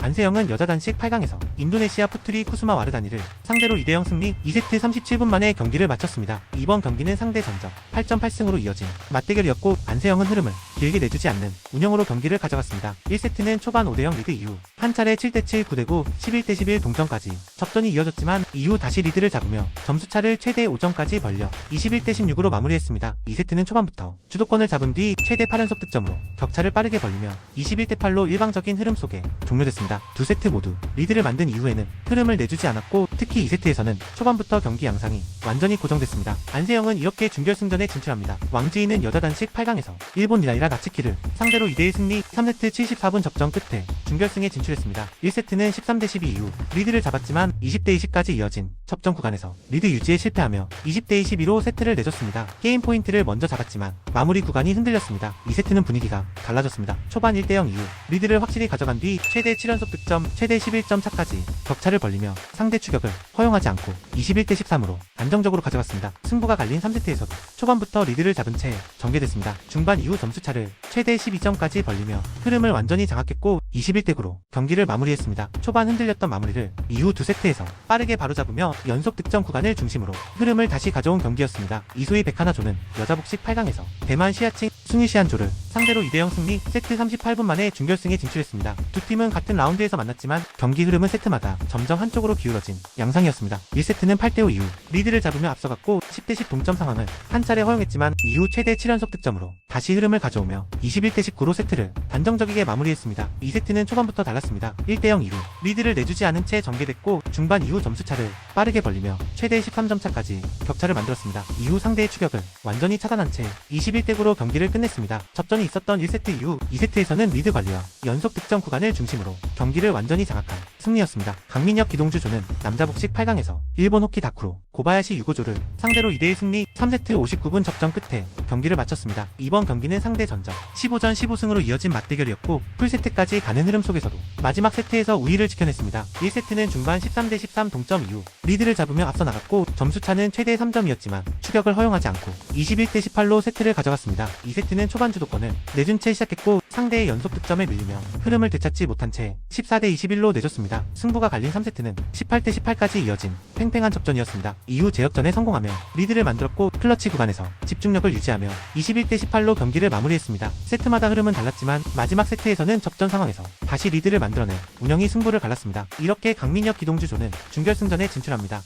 안세영은 여자 단식 8강에서 인도네시아 푸트리 쿠스마 와르다니를 상대로 2대0 승리, 2세트 37분 만에 경기를 마쳤습니다. 이번 경기는 상대 전적 8.8승으로 이어진 맞대결이었고 안세영은 흐름을 길게 내주지 않는 운영으로 경기를 가져갔습니다. 1세트는 초반 5대0 리드 이후 한 차례 7대7, 9대9, 11대11 동점까지 접전이 이어졌지만 이후 다시 리드를 잡으며 점수차를 최대 5점까지 벌려 21대16으로 마무리했습니다. 2세트는 초반부터 주도권을 잡은 뒤 최대 8연속 득점으로 격차를 빠르게 벌리며 21대8로 일방적인 흐름 속에 종료됐습니다. 두 세트 모두 리드를 만든 이후에는 흐름을 내주지 않았고 특히 2세트에서는 초반부터 경기 양상이 완전히 고정됐습니다. 안세영은 이렇게 준결승전에 진출합니다. 왕지인은 여자 단식 8강에서 일본 이라이라 나츠키를 상대로 2대1 승리, 3세트 74분 접전 끝에 준결승에 진출했습니다. 1세트는 13대12 이후 리드를 잡았지만 20대20까지 이어진 접전 구간에서 리드 유지에 실패하며 20대22로 세트를 내줬습니다. 게임 포인트를 먼저 잡았지만 마무리 구간이 흔들렸습니다. 2세트는 분위기가 달라졌습니다. 초반 1대0 이후 리드를 확실히 가져간 뒤 최대 7연속 득점, 최대 11점 차까지 격차를 벌리며 상대 추격을 허용하지 않고 21대13으로 안정적으로 가져갔습니다. 승부가 갈린 3세트에서도 초반부터 리드를 잡은 채 전개됐습니다. 중반 이후 점수차를 최대 12점까지 벌리며 흐름을 완전히 장악했고 21대9로 경기를 마무리했습니다. 초반 흔들렸던 마무리를 이후 두 세트에서 빠르게 바로잡으며 연속 득점 구간을 중심으로 흐름을 다시 가져온 경기였습니다. 이소희 백하나조는 여자 복식 8강에서 대만 시아칭 숭이시안조를 상대로 2대0 승리, 세트 38분 만에 준결승에 진출했습니다. 두 팀은 같은 라운드에서 만났지만 경기 흐름은 세트마다 점점 한쪽으로 기울어진 양상이었습니다. 1세트는 8대5 이후 리드를 잡으며 앞서갔고 10대10 동점 상황을 한 차례 허용했지만 이후 최대 7연속 득점으로 다시 흐름을 가져오며 21대19로 세트를 단정적이게 마무리했습니다. 2세트는 초반부터 달랐습니다. 1대0 이후 리드를 내주지 않은 채 전개됐고 중반 이후 점수차를 빠르게 벌리며 최대 13점 차까지 격차를 만들었습니다. 이후 상대의 추격을 완전히 차단한 채 21대9로 경기를 끝냈습니다. 접전이 있었던 1세트 이후 2세트에서는 리드 관리와 연속 득점 구간을 중심으로 경기를 완전히 장악한 승리였습니다. 강민혁 기동주 조는 남자 복식 8강에서 일본 호키 다쿠로 고바야시 유고조를 상대로 2대1 승리, 3세트 59분 접전 끝에 경기를 마쳤습니다. 이번 경기는 상대 전적 15전 15승으로 이어진 맞대결이었고 풀세트까지 가는 흐름 속에서도 마지막 세트에서 우위를 지켜냈습니다. 1세트는 중반 13대13 동점 이후 리드를 잡으며 앞서 나갔고 점수차는 최대 3점이었지만 추격을 허용하지 않고 21대18로 세트를 가져갔습니다. 2세트는 초반 주도권을 내준 채 시작했고 상대의 연속 득점에 밀리며 흐름을 되찾지 못한 채 14대21로 내줬습니다. 승부가 갈린 3세트는 18대18까지 이어진 팽팽한 접전이었습니다. 이후 제역전에 성공하며 리드를 만들었고 클러치 구간에서 집중력을 유지하며 21대18로 경기를 마무리했습니다. 세트마다 흐름은 달랐지만 마지막 세트에서는 접전 상황에서 다시 리드를 만들어내 운영이 승부를 갈랐습니다. 이렇게 강민혁 기동주 조는 준결승전에 진출합니다.